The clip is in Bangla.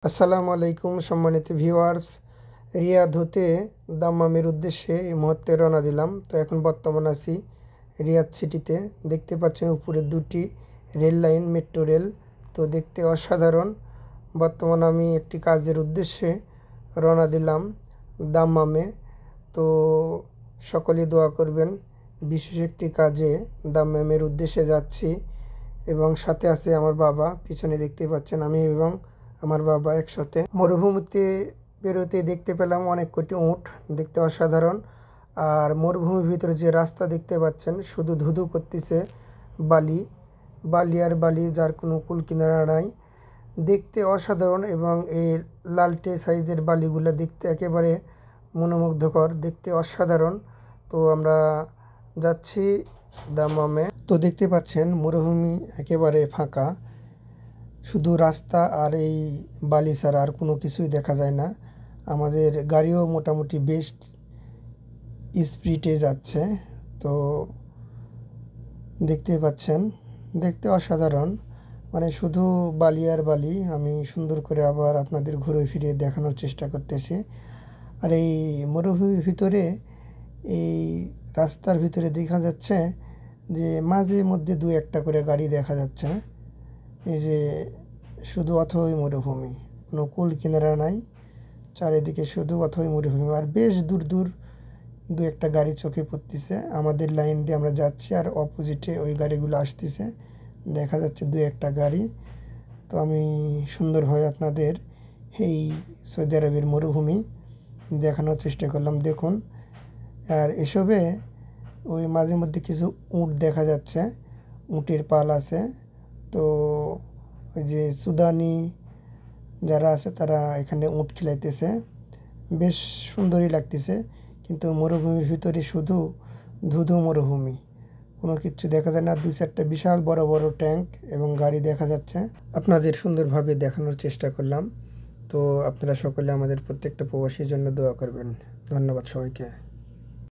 আসসালামু আলাইকুম সম্মানিত ভিউয়ার্স। রিয়াদ হতে দাম্মামের উদ্দেশ্যে এই মুহূর্তে রওনা দিলাম। তো এখন বর্তমান আছি রিয়াদ সিটিতে। দেখতে পাচ্ছেন উপরে দুটি রেল লাইন, মেট্রো রেল। তো দেখতে অসাধারণ। বর্তমান আমি একটি কাজের উদ্দেশ্যে রওনা দিলাম দাম্মামে। তো সকলে দোয়া করবেন, বিশেষ একটি কাজে দাম্মামের উদ্দেশ্যে যাচ্ছি এবং সাথে আছে আমার বাবা। পিছনে দেখতে পাচ্ছেন আমি এবং আমার বাবা একসাথে মরুভূমিতে বেরোতে দেখতে পেলাম অনেক কটি উট, দেখতে অসাধারণ। আর মরুভূমির ভিতরে যে রাস্তা দেখতে পাচ্ছেন শুধু ধুধু করতেছে বালি, বালি আর বালি, যার কোনো কুল কিনারা নাই। দেখতে অসাধারণ এবং এই লালটে সাইজের বালিগুলো দেখতে একেবারে মনোমুগ্ধকর, দেখতে অসাধারণ। তো আমরা যাচ্ছি দাম্মামে। তো দেখতে পাচ্ছেন মরুভূমি একেবারে ফাঁকা, শুধু রাস্তা আর এই বালি ছাড়া আর কোনো কিছুই দেখা যায় না। আমাদের গাড়িও মোটামুটি বেশ স্পিডে যাচ্ছে। তো দেখতে পাচ্ছেন, দেখতে অসাধারণ, মানে শুধু বালি আর বালি। আমি সুন্দর করে আবার আপনাদের ঘুরে ফিরে দেখানোর চেষ্টা করতেছি। আর এই মরুভূমির ভিতরে এই রাস্তার ভিতরে দেখা যাচ্ছে যে মাঝে মধ্যে দু একটা করে গাড়ি দেখা যাচ্ছে। এই যে শুধু অথই মরুভূমি, কোনো কুল কিনারা নাই, চারিদিকে শুধু অথই মরুভূমি। আর বেশ দূর দূর দু একটা গাড়ি চোখে পড়তেছে। আমাদের লাইন দিয়ে আমরা যাচ্ছি আর অপোজিটে ওই গাড়িগুলো আসতেছে, দেখা যাচ্ছে দু একটা গাড়ি। তো আমি সুন্দরভাবে আপনাদের এই সৌদি আরবের মরুভূমি দেখানোর চেষ্টা করলাম। দেখুন, আর এসবে ওই মাঝে মধ্যে কিছু উট দেখা যাচ্ছে, উটের পাল আছে। তো ওই যে সুদানি যারা আছে তারা এখানে উট খিলাইতেছে, বেশ সুন্দরই লাগতেছে। কিন্তু মরুভূমির ভিতরে শুধু ধুধু মরুভূমি, কোনো কিছু দেখা যায় না। দু চারটা বিশাল বড় বড় ট্যাঙ্ক এবং গাড়ি দেখা যাচ্ছে। আপনাদের সুন্দরভাবে দেখানোর চেষ্টা করলাম। তো আপনারা সকলে আমাদের প্রত্যেকটা প্রবাসীর জন্য দোয়া করবেন। ধন্যবাদ সবাইকে।